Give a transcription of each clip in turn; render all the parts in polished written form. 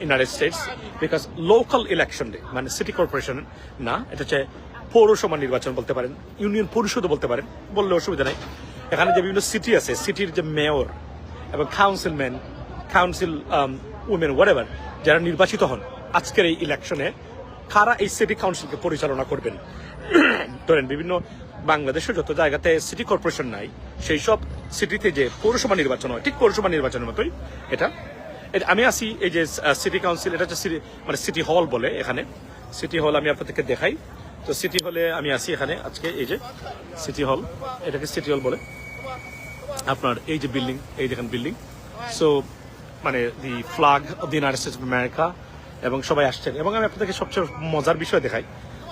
United states because local election day মানে city corporation না, এটা হচ্ছে পৌরসভা নির্বাচন বলতে পারেন, ইউনিয়ন পরিষদও বলতে পারেন, বললে অসুবিধা নাই। এখানে যে বিভিন্ন সিটি আছে, সিটির যে মেয়র এবং কাউন্সিলম্যান, কাউন্সিল উইমেন হোয়াটএভার, যারা নির্বাচিত হন আজকের এই ইলেকশনে, কারা এই সিটি কাউন্সিলকে পরিচালনা করবেন। ধরেন বিভিন্ন বাংলাদেশে যত জায়গাতে সিটি কর্পোরেশন নাই, সেই সব সিটিতে যে পৌরসভা নির্বাচন হয়, ঠিক পৌরসভা নির্বাচনের মতোই এটা। আমি আসি এই যে সিটি কাউন্সিল, এটা হচ্ছে মানে সিটি হল বলে এখানে। সিটি হল আমি আপনাদেরকে দেখাই। তো সিটি হলে আমি আসি এখানে আজকে, এই যে সিটি হল, এটাকে সিটি হল বলে। আপনার এই যে বিল্ডিং, এই দেখেন বিল্ডিং, সো মানে the flag of the United States of America, এবং সবাই আসছেন। এবং আমি আপনাদেরকে সবচেয়ে মজার বিষয় দেখাই,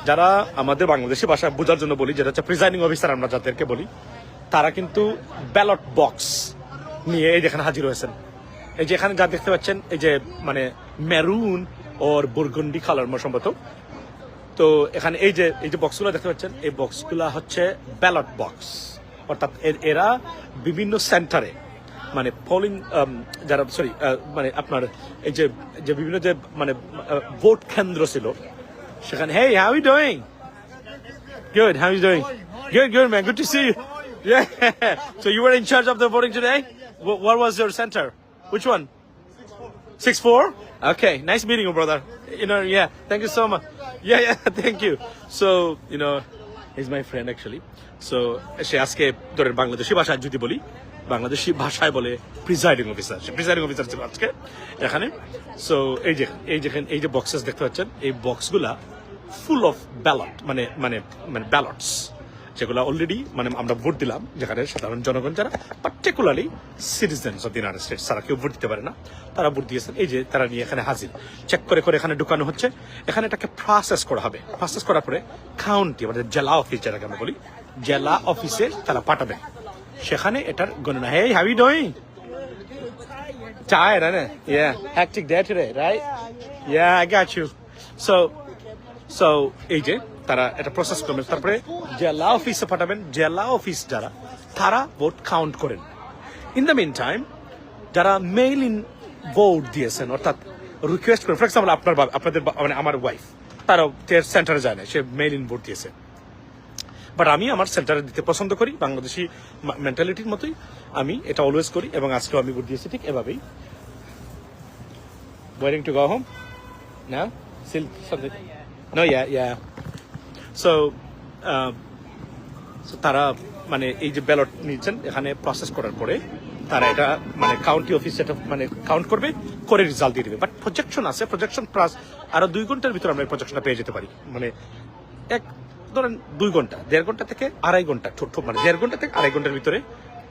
যারা আমাদের বাংলাদেশি ভাষা বোঝার জন্য বলি, যেটা হচ্ছে প্রিজাইডিং অফিসার আমরা যাদেরকে বলি, তারা কিন্তু ব্যালট বক্স নিয়ে এই যেখানে হাজির হয়েছেন। এই যে এখানে যা দেখতে পাচ্ছেন, এই যে মানে মেরুন ওর বুরগুন্ডি কালার সম্ভবত। তো এখানে এই যে বক্সগুলো দেখতে পাচ্ছেন, এই বক্সগুলো হচ্ছে ব্যালট বক্স, অর্থাৎ এরা বিভিন্ন সেন্টারে মানে পোলিং যারা মানে আপনার এই যে বিভিন্ন যে মানে ভোট কেন্দ্র ছিল সেখানে। Hey, how are you doing? Good. How are you doing? Good, man. Good to see you. Yeah. So you were in charge of the voting today? What was your center? Which one? 6-4? Okay. Nice meeting you, brother. Yeah. Thank you so much. Yeah. Thank you. So, he's my friend actually. So, সে আজকে ধরেন বাংলাদেশি ভাষায় যদি বলি, বাংলাদেশি ভাষায় বলে presiding officer. সে presiding officer ছিল আজকে এখানে। সো এই যে বক্সেস দেখতে পাচ্ছেন, এই বক্সগুলা ফুল অফ ব্যালট, মানে মানে মানে ব্যালটস, যেগুলো অলরেডি মানে আমরা ভোট দিলাম, যেখানে সাধারণ জনগণ যারা particularly citizens of the United states, তারা কেউ ভোট দিতে পারে না, তারা ভোট দিয়েছেন। এই যে তারা নিয়ে এখানে হাজির, চেক করে করে এখানে ঢুকানো হচ্ছে। এখানে এটাকে প্রসেস করা হবে। প্রসেস করার পরে কাউন্টি, আমাদের জেলা অফিস যেটাকে আমরা বলি, জেলা অফিসে তারা পাঠাবে। সেখানে এটার গণনা। Hey, how are you doing? Tired, isn't it? Yeah, hectic day today, right? Yeah, I got you. So এই যে তারা এটা প্রসেস করবেন, তারপরে জেলা অফিসে পাঠাবেন। জেলা অফিস যারা, তারা ভোট কাউন্ট করেন। ইন দ্য মিন টাইম যারা মেইল ইন ভোট দিয়েছেন, অর্থাৎ রিকোয়েস্ট করেন, ফর এক্সাম্পল আপনাদের মানে আমার ওয়াইফ, তারাও সেন্টারে যায় না, সে মেইল ইন ভোট দিয়েছে। বাট আমি আমার সেন্টারে দিতে পছন্দ করি, বাংলাদেশি মেন্টালিটির মতোই আমি এটা অলওয়েজ করি, এবং আজকেও আমি ভোট দিয়েছি ঠিক এভাবেই। ওয়েটিং টু গো হোম না, still something no, yeah so তারা মানে এই যে ব্যালট নিচ্ছেন, এখানে প্রসেস করার পরে তারা এটা মানে কাউন্টি অফিস এটা মানে কাউন্ট করবে, করে রেজাল্ট দিয়ে দেবে। বাট প্রজেকশন আছে, প্রজেকশন প্লাস আরো 2 ঘন্টার ভিতরে আমরা এই প্রজেকশনটা পেয়ে যেতে পারি। মানে ধরেন 2 ঘন্টা, 1.5 ঘন্টা থেকে 2.5 ঘন্টা, মানে 1.5 ঘন্টা থেকে 2.5 ঘন্টার ভিতরে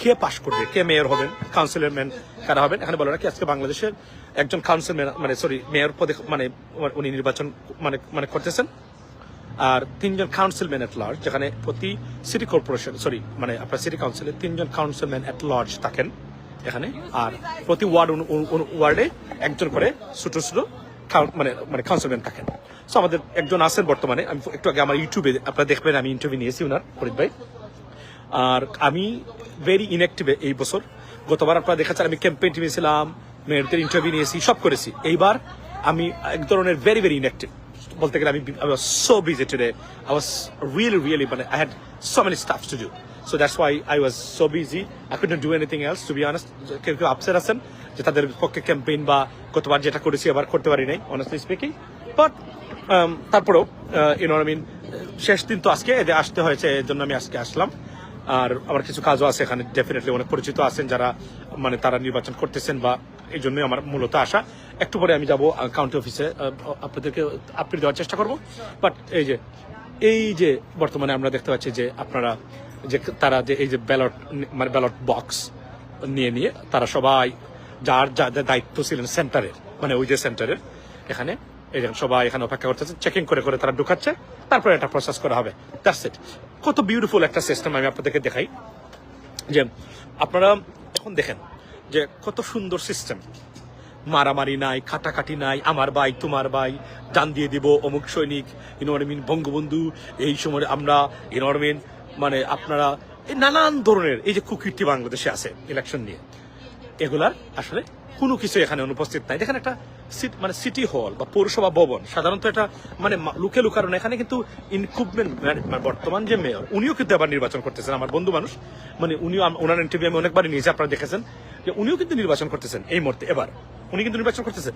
কে পাস করবে, কে মেয়র হবেন, কাউন্সিলরম্যান কারা হবেন। এখানে বলে রাখি, আজকে বাংলাদেশের একজন কাউন্সিলম্যান মানে মেয়র পদে মানে উনি নির্বাচন মানে করতেছেন, আর 3 জন কাউন্সিলম্যান এট লার্জ, যেখানে প্রতি সিটি কর্পোরেশন মানে আপনার সিটি কাউন্সিলে 3 জন কাউন্সিলম্যান এট লার্জ থাকেন এখানে, আর প্রতি ওয়ার্ডে একজন করে ছোট ছোট মানে কাউন্সিলম্যান থাকেন। সো আমাদের একজন আছেন বর্তমানে, আমি একটু আগে আমার ইউটিউবে আপনারা দেখবেন, আমি ইন্টারভিউ নিয়েছি ওনার, ফরিদ ভাই। আর আমি ভেরি ইনঅ্যাক্টিভ এই বছর। গতবার আপনারা দেখাচ্ছেন আমি ক্যাম্পেইন টিমে ছিলাম, মেয়রদের ইন্টারভিউ নিয়েছি, সব করেছি। এইবার আমি এক ধরনের ভেরি ইনঅ্যাক্টিভ বলতে গেলে। I was so busy today. I was really মানে I had so many stuff to do. So that's why I was so busy. I couldn't do anything else, to be honest. কেউ upset আছেন যে তাদের পক্ষে campaign বা গতবার যেটা করেছি আবার করতে পারি নাই, honestly speaking. But তারপরেও শেষ দিন তো আজকে এদের আসতে হয়েছে, এর জন্য আমি আজকে আসলাম। আর আমার কিছু কাজও আছে এখানে, ডেফিনেটলি অনেক পরিচিত আছেন যারা মানে তারা নির্বাচন করতেছেন, বা এই জন্যই আমার মূলত আসা। একটু পরে আমি যাব কাউন্টি অফিসে, আপনাদেরকে আপডেট দেওয়ার চেষ্টা করব। বাট এই যে বর্তমানে আমরা দেখতে পাচ্ছি যে আপনারা যে তারা যে এই যে ব্যালট বক্স নিয়ে তারা সবাই যার যাদের দায়িত্ব ছিলেন সেন্টারের, মানে ওই যে সেন্টারের এখানে এই সবাই এখানে অপেক্ষা করতেছে, চেকিং করে করে তারা ঢুকাচ্ছে, তারপরে এটা প্রসেস করা হবে। That's it. কত বিউটিফুল একটা সিস্টেম আমি আপনাদেরকে দেখাই, যে আপনারা এখন দেখেন যে কত সুন্দর সিস্টেম। মারামারি নাই, কাটাকাটি নাই, আমার ভাই তোমার ভাই, জান দিয়ে দিব অমুক সৈনিক, বঙ্গবন্ধু, এই সময় আমরা মানে আপনারা এই নানান ধরনের এই যে কুকীর্তি বাংলাদেশে আছে ইলেকশন নিয়ে, এগুলার আসলে কোনো কিছু এখানে অনুপস্থিত নাই। দেখেন একটা মানে সিটি হল বা পৌরসভা ভবন সাধারণত এটা মানে লুকে লুকানো, এখানে কিন্তু ইনকুপমেন্ট বর্তমান যে মেয়র উনিও কিন্তু আবার নির্বাচন করতেছেন, আমার বন্ধু মানুষ, মানে উনিও ওনার ইন্টারভিউ আমি অনেকবারই নিয়েছি, আপনারা দেখেছেন যে উনিও কিন্তু নির্বাচন করতেছেন এই মুহূর্তে, এবার উনি কিন্তু নির্বাচন করতেছেন,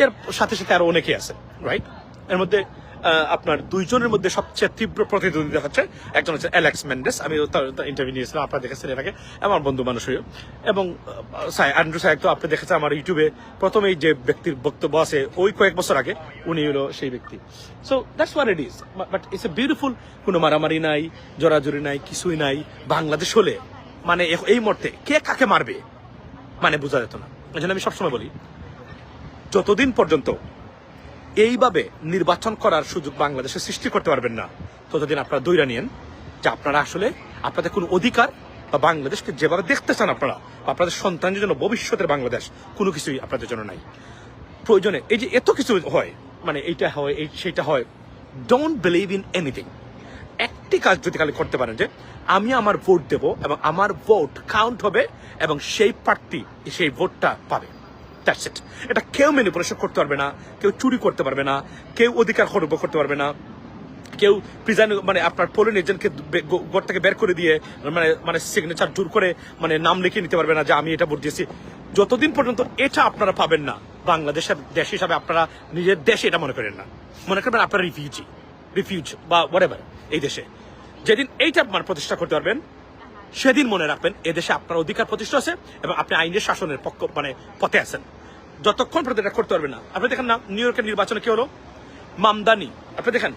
এর সাথে সাথে আরো অনেকেই আছে, রাইট? এর মধ্যে আপনার দুইজনের মধ্যে সবচেয়ে তীব্র প্রতিদ্বন্দ্বিতা হচ্ছে, একজন হচ্ছে অ্যালেক্স মেন্ডেস, আমি তার ইন্টারভিউ নিয়েছিলাম, আপনারা দেখেছেন এর আগে, আমার বন্ধু মানুষ হয়েও, এবং অ্যান্ড্রু সাহেব তো আপনি দেখেছেন আমার ইউটিউবে প্রথমেই যে ব্যক্তির বক্তব্য আছে ওই কয়েক বছর আগে, উনি হলো সেই ব্যক্তি। So that's what it is, but it's a beautiful, কোনো মারামারি নাই, জোরাজুরি নাই, কিছুই নাই। বাংলাদেশ হলে মানে এই মুহূর্তে কে কাকে মারবে মানে বোঝা যেত না। এই জন্য আমি সবসময় বলি, যতদিন পর্যন্ত এইভাবে নির্বাচন করার সুযোগ বাংলাদেশে সৃষ্টি করতে পারবেন না, ততদিন আপনারা দৈরা নিয়েন যে আপনারা আসলে আপনাদের কোনো অধিকার বা বাংলাদেশকে যেভাবে দেখতে চান আপনারা, আপনাদের সন্তানের জন্য ভবিষ্যতের বাংলাদেশ, কোনো কিছুই আপনাদের জন্য নাই। প্রয়োজনে এই যে এত কিছু হয়, মানে এইটা হয় সেইটা হয়, ডোন্ট বিলিভ ইন এনিথিং। একটি কাজ যদি খালি করতে পারেন যে আমি আমার ভোট দেব এবং আমার ভোট কাউন্ট হবে এবং সেই প্রার্থী সেই ভোটটা পাবে, দ্যাটস ইট। এটা কেউ ম্যানিপুলেশন করতে পারবে না, কেউ চুরি করতে পারবে না, কেউ অধিকার খর্ব করতে পারবে না, কেউ প্রিজাইন মানে আপনার পোলিং এজেন্টকে ঘর থেকে বের করে দিয়ে মানে সিগনেচার জোর করে মানে নাম লিখে নিতে পারবে না যে আমি এটা ভোট দিয়েছি। যতদিন পর্যন্ত এটা আপনারা পাবেন না, বাংলাদেশের দেশ হিসাবে আপনারা নিজের দেশে এটা মনে করেন না, মনে করবেন আপনারা রিফিউজ বা হোয়াটএভার এই দেশে। যেদিন এইটা আপনার প্রতিষ্ঠা করতে পারবেন, সেদিন মনে রাখবেন এদেশে আপনার অধিকার প্রতিষ্ঠা আছে এবং আপনি আইনের শাসনের পক্ষ মানে পথে আছেন। যতক্ষণ পর্যন্ত এটা করতে পারবেন না, আপনি দেখেন না নিউ ইয়র্কের নির্বাচনে কি হলো, মামদানি, আপনি দেখেন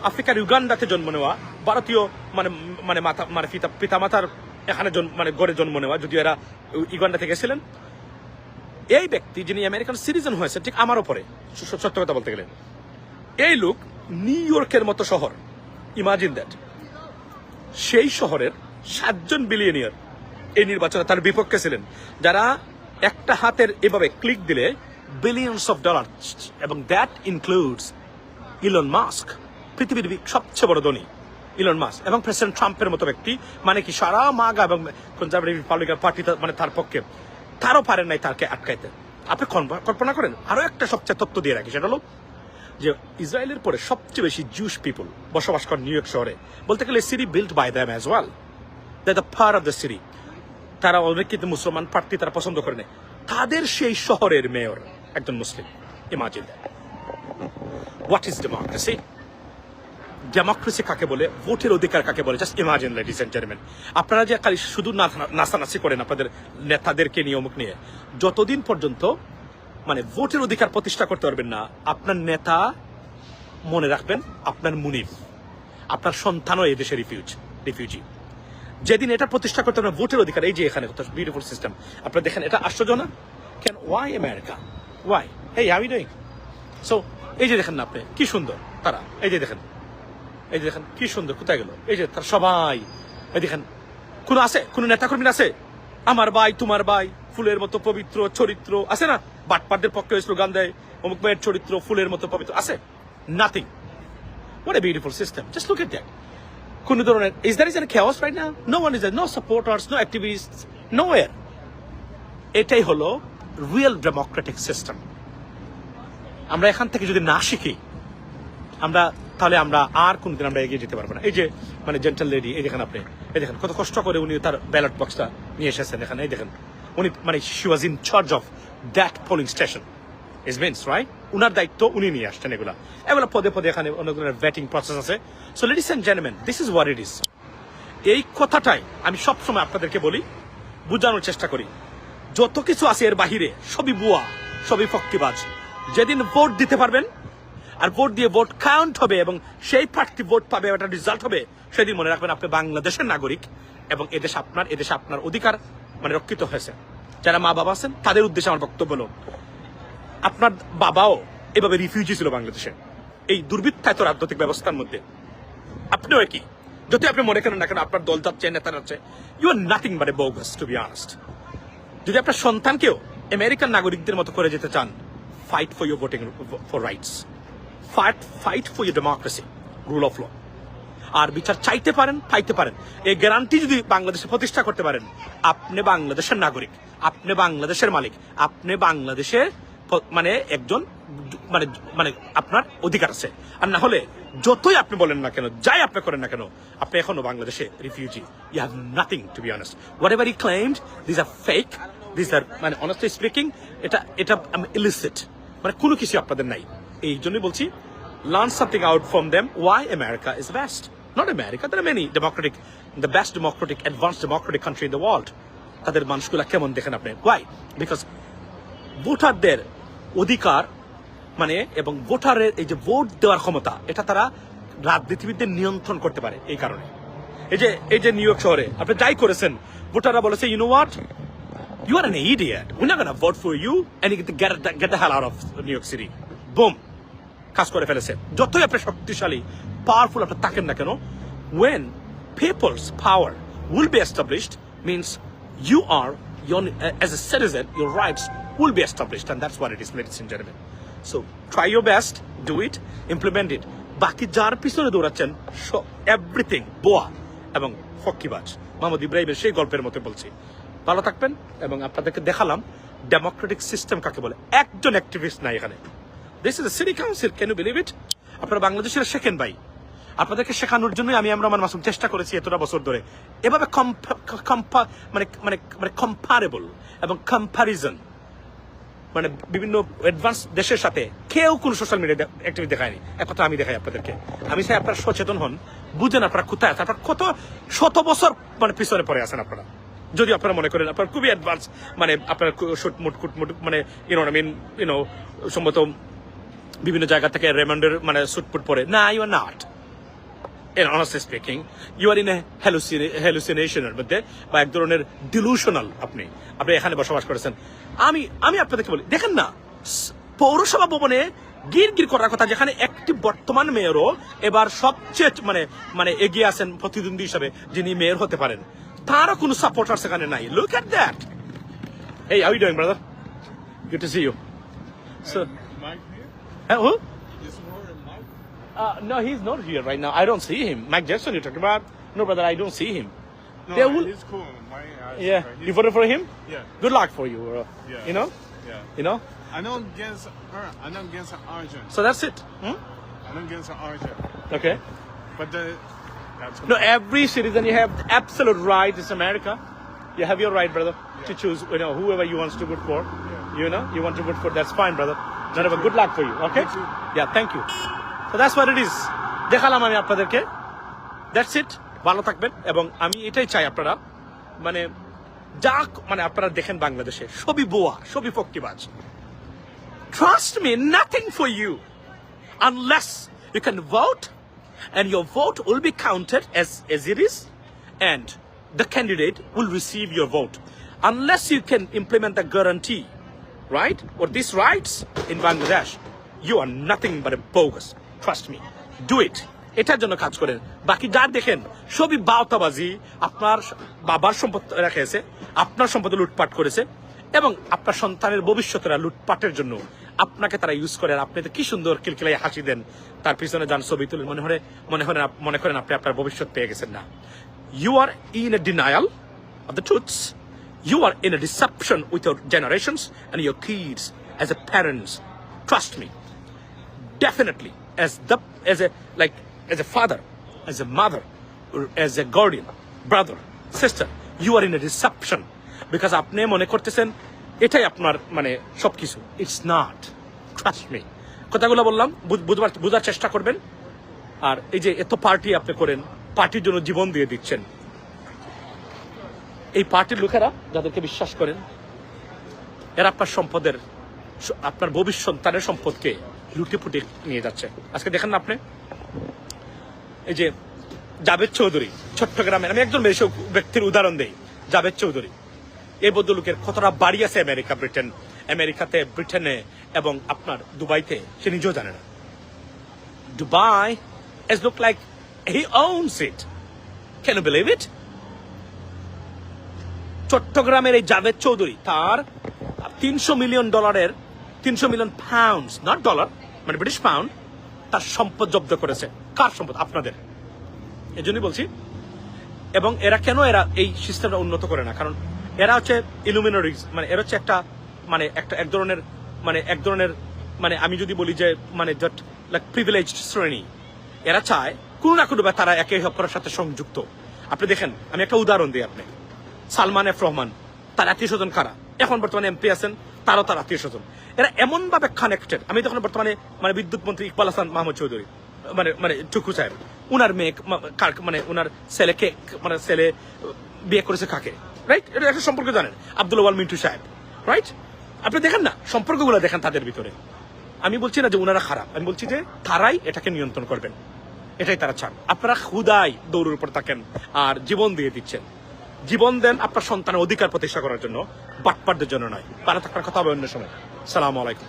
আফ্রিকার ইউগান্ডাতে জন্ম নেওয়া ভারতীয় মানে মানে মাতা মানে পিতামাতার এখানে মানে গড়ে জন্ম নেওয়া, যদিও এরা ইউগান্ডা থেকে এসেছিলেন। এই ব্যক্তি যিনি আমেরিকান সিটিজেন হয়েছে ঠিক আমার উপরে, সত্য কথা বলতে গেলে, এই লোক নিউ ইয়র্কের মতো শহর, ইমাজিন দ্যাট, সেই শহরের 7 জন বিলিয়নিয়ার এই নির্বাচনে তার বিপক্ষে ছিলেন, যারা একটা হাতের এভাবে ক্লিক দিলে বিলিয়নস অফ ডলার, এবং দ্যাট ইনক্লুডস ইলন মাস্ক, পৃথিবীর সবচেয়ে বড় ধনী ইলন মাস্ক, এবং প্রেসিডেন্ট ট্রাম্পের মতো ব্যক্তি, মানে কি সারা মাগা এবং কনজারভেটিভ রিপাবলিকান পার্টি মানে তার পক্ষে, তারও পারেন নাই তাকে আটকাইতে। আপনি কল্পনা করেন। আরো একটা সবচেয়ে তথ্য দিয়ে রাখি, সেটা হলো যে ইসরায়েলের পরে সবচেয়ে বেশি জুস পিপল বসবাস করেন নিউ ইয়র্ক শহরে, বলতে গেলে city built by them as well, the power of the city. তারা অনেক কিন্তু মুসলমান প্রার্থী তারা পছন্দ করে না, তাদের সেই শহরের মেয়র একজন Muslim. Imagine what is democracy. Democracy কাকে বলে, ভোটের অধিকার কাকে বলে, just imagine ladies and gentleman. আপনারা যে খালি শুধু নাচানাচি করেন আপনাদের নেতাদেরকে নিয়ে অমুক নিয়ে, যতদিন পর্যন্ত মানে ভোটের অধিকার প্রতিষ্ঠা করতে পারবেন না, আপনার নেতা মনে রাখবেন আপনার মুনির, আপনার সন্তানও এই দেশে রিফিউজি। যেদিন এটা প্রতিষ্ঠা করতে পারবেন ভোটের অধিকার, এই যে এখানে বিউটিফুল সিস্টেম, আপনারা দেখেন এটা আশ্চর্য না? কেন, why America, why, hey how you doing? So এই যে দেখেন না আপনি কি সুন্দর তারা, এই যে দেখেন কি সুন্দর, কোথায় গেল এই যে তার সবাই, এই দেখেন কোন আছে, কোন নেতাকর্মী আছে, আমার ভাই তোমার ভাই, ফুলের মতো পবিত্র চরিত্র আছে না? বাটপারদের পক্ষে স্লোগান দেয় অমুক ভাইয়ের চরিত্র ফুলের মতো পবিত্র আছে? Nothing. What a beautiful system, just look at that. কোন ধরনের is there is an chaos right now? No one is there, no supporters, no activists, nowhere. এটাই হলো রিয়েল ডেমোক্রেটিক সিস্টেম। আমরা এখান থেকে যদি না শিখি তাহলে আমরা আর কোনদিন আমরা এগিয়ে যেতে পারবো না। এই যে মানে জেন্টাল লেডি, এই দেখেন আপনি, এই দেখেন কত কষ্ট করে উনি তার ব্যালট বক্সটা নিয়ে এসেছেন এখানে, এই দেখেন উনি মানে she was in charge of that polling station, is means right, উনার দায়িত্ব উনি নিয়ে আসছেন। এগুলো পদে পদে এখানে অনেক ধরনের ভেটিং প্রসেস আছে। So ladies and gentleman, this is what it is. এই কথাটাই আমি সবসময় আপনাদেরকে বলি, বোঝানোর চেষ্টা করি, যত কিছু আছে এর বাহিরে সবই বুয়া, সবই ফক্কিবাজ। যেদিন ভোট দিতে পারবেন আর ভোট দিয়ে ভোট কাউন্ট হবে এবং সেই প্রার্থী ভোট পাবে, একটা রেজাল্ট হবে, সেদিন মনে রাখবেন আপনি বাংলাদেশের নাগরিক এবং এদেশে আপনার অধিকার মানে রক্ষিত হয়েছে। যারা মা বাবা আছেন তাদের উদ্দেশ্যে আমার বক্তব্য হলো, আপনার বাবাও এভাবে রিফিউজি ছিল বাংলাদেশে, এই দুর্বৃত্তায়িত রাজনৈতিক ব্যবস্থার মধ্যে। আপনিও কি, যদি আপনি মনে করেন না কেন আপনার দল যাচ্ছে, নেতা যাচ্ছে, you are nothing but a bogus, to be honest. যদি আপনার সন্তানকেও আমেরিকান নাগরিকদের মতো করে যেতে চান, fight for your voting for rights, fight for your democracy, rule of law. আর বিচার চাইতে পারেন, পাইতে পারেন। এই গ্যারান্টি যদি বাংলাদেশে প্রতিষ্ঠা করতে পারেন, আপনি বাংলাদেশের নাগরিক, আপনি বাংলাদেশের মালিক, আপনি বাংলাদেশে মানে একজন মানে মানে আপনার অধিকার আছে। আর না হলে যতই আপনি বলেন না কেন, যাই আপনি করেন না কেন, আপনি এখনো বাংলাদেশে refugee. You have nothing to be honest. Whatever he claimed, this are fake, this are মানে অনেস্টলি স্পিকিং এটা ইলিসিট, মানে কোনো কিছু আপনাদের নাই। এই জন্যই বলছি, learn something out from them. Why America is best? Not America. There are many democratic, the best democratic, advanced democratic country in the world. তাদের মানুষগুলা কেমন দেখেন আপনি? Why? Because ভোটারদের অধিকার মানে এবং ভোটারের এই যে ভোট দেওয়ার ক্ষমতা, এটা তারা রাজনীতিবিদদের নিয়ন্ত্রণ করতে পারে। এই কারণে এই যে নিউ ইয়র্ক শহরে আপনি যাই করেছেন, ভোটাররা বলেছে, you know what? You are an idiot. We're not gonna vote for you and you get the hell out of New York City. Boom. কাজ করে ফেলেছে। যতই আপনি শক্তিশালী, পাওয়ারফুল আপনি থাকেন না কেন, when people's power will be established, means you are as a citizen, your rights will be established, and that's what it is, ladies and gentlemen. So try your best, do it, implement it. বাকি যার পিছনে দৌড়াচ্ছেন, everything বোয়া এবং ফক্কিবাজ। মোহাম্মদ ইব্রাহিমের সেই গল্পের মতো বলছি। ভালো থাকবেন, এবং আপনাদেরকে দেখালাম ডেমোক্রেটিক সিস্টেম কাকে বলে। একজন অ্যাক্টিভিস্ট নাই এখানে। This is a city council. Can you believe it? আপনারা বাংলাদেশের শেখেন ভাই। আপনাদেরকে শেখানোর জন্যই আমি আমরা মাসুম চেষ্টা করেছি এতটা বছর ধরে। এভাবে মানে কম্পারেবল এবং কম্পারিজন, মানে বিভিন্ন অ্যাডভান্স দেশের সাথে কেউ কোন সোশ্যাল মিডিয়া অ্যাক্টিভিটি দেখায়নি। এক কথা আমি দেখাই আপনাদেরকে। আমি চাই আপনারা সচেতন হন, বুঝেন আপনারা কোথায় আছেন, আপনারা কত শত বছর মানে পিছনে পড়ে আছেন আপনারা। যদি আপনারা মনে করেন আপনারা খুবই অ্যাডভান্স, মানে আপনার মুট মানে সম্ভবত বিভিন্ন জায়গা থেকে রেমান্ডের মানে সুটপুট পরে, না, you are not. And honestly speaking, you are in a hallucinationের মধ্যে, বা এক ধরনের ডিলুশনাল আপনি এখানে বসবাস করেছেন। আমি আপনাদেরকে বলি, দেখেন না, পৌরসভা ভবনে গির করার কথা, যেখানে একটি বর্তমান মেয়রও এবার সবচেয়ে মানে এগিয়ে আছেন প্রতিদ্বন্দ্বী হিসাবে, যিনি মেয়র হতে পারেন, তারও কোনো সাপোর্টার সেখানে নাই। Look at that. Hey, how you doing, brother? Good to see you. So, who? No, he's not here right now. I don't see him. Mike Jackson, you're talking about? No, brother, I don't see him. No, he's cool. Yeah, you voted for him? Yeah. Good luck for you, bro. Yeah. You know? Yeah. You know? I know against her. I know against her origin. So that's it. I know against her origin. Okay. But that's No, every citizen, you have absolute right. It's America. You have your right, brother, to choose, whoever you want to vote for. Yeah. You want to vote for, that's fine, brother. Not a good luck for you, okay? You too. Yeah, thank you. So that's what it is. দেখালাম আমি আপনাদেরকে। That's it. ভালো থাকবেন, এবং আমি এটাই চাই আপনারা মানে মানে আপনারা দেখেন বাংলাদেশে সবই বোয়া, সবই ফক্কিবাজ। Trust me, nothing for you unless you can vote, and your vote will be counted as it is, and the candidate will receive your vote. Unless you can implement the guarantee, right, or these rights in Bangladesh, you are nothing but a bogus. Trust me. Do it. এটার জন্য কাজ করেন। বাকি যা দেখেন সবই বাওতাবাজি। আপনার বাবার সম্পদ রেখেছে, আপনার সম্পদ লুটপাট করেছে, এবং আপনার সন্তানের ভবিষ্যতেরা লুটপাটের জন্য আপনাকে তারা ইউজ করে। আপনি তো কি সুন্দর কিলকিলাই হাসি দেন, তার পিছনে যান ছবি তুলেন, মনে করেন আপনি আপনার ভবিষ্যৎ পেয়ে গেছেন। না, you are in a denial of the truths. You are in a deception with your generations and your kids as a parents. Trust me. Definitely, as a father, as a mother, or as a guardian, brother, sister, you are in a deception, because আপনি মনে করতেছেন এটাই আপনার মানে সবকিছু। It's not. Trust me. কথাগুলো বললাম, বুঝার চেষ্টা করবেন। আর এই যে এত পার্টি আপনি করেন, পার্টির জন্য জীবন দিয়ে দিচ্ছেন, এই পার্টির লোকেরা যাদেরকে বিশ্বাস করেন, এরা আপনার সম্পদের, আপনার ভবিষ্যৎ সন্তানের সম্পদকে লুটেপুটে নিয়ে যাচ্ছে। আজকে দেখেন না আপনি, এই যে জাভেদ চৌধুরী, চট্টগ্রামের, আমি একজন ব্যক্তির উদাহরণ দেই, জাভেদ চৌধুরী, এই ভদ্রলোকের কতটা বাড়ি আছে আমেরিকাতে, ব্রিটেনে, এবং আপনার দুবাইতে, সে নিজেও জানে না। Dubai has looked like he owns it. Can you believe it? চট্টগ্রামের এই জাভেদ চৌধুরী, তার $300 million, 300 million pound, not dollar, মানে ব্রিটিশ পাউন্ড, তার সম্পদ জব্দ করেছে। কার সম্পদ? আপনাদের। এজন্যই বলছি। এবং এরা কেন এরা এই সিস্টেমটা উন্নত করে না, কারণ এরা হচ্ছে ইলুমিনারিজ, মানে এরা হচ্ছে একটা মানে এক ধরনের মানে আমি যদি বলি যে মানে জাস্ট লাইক প্রিভিলেজড শ্রেণী। এরা চায় কোনো না কোনো তারা একে অপরের সাথে সংযুক্ত। আপনি দেখেন, আমি একটা উদাহরণ দিই আপনি, সালমান এফ রহমান, তার আত্মীয় স্বজন কারা, এখন বর্তমানে এমপি আছেন, তারও তার আত্মীয় স্বজন। এরা এমন ভাবে কানেক্টেড। আমি তখন বর্তমানে মানে বিদ্যুৎ মন্ত্রী ইকবাল হাসান মাহমুদ চৌধুরী, মানে টুকু সাহেব, উনার মেয়ে মানে উনার ছেলেকে মানে ছেলে বিয়ে করেছে কাকে, রাইট? এটা একটা সম্পর্ক জানেন, আব্দুল ওয়াল মিন্টু সাহেব, রাইট? আপনি দেখেন না সম্পর্কগুলো দেখেন তাদের ভিতরে। আমি বলছি না যে উনারা খারাপ, আমি বলছি যে তারাই এটাকে নিয়ন্ত্রণ করবেন, এটাই তারা চান। আপনারা খুদাই দৌড়ের উপর থাকেন আর জীবন দিয়ে দিচ্ছেন। জীবন দেন আপনার সন্তানের অধিকার প্রতিষ্ঠা করার জন্য, বাটপারদের জন্য নয়। ভালো থাকার কথা হবে অন্য সময়। সালামু আলাইকুম।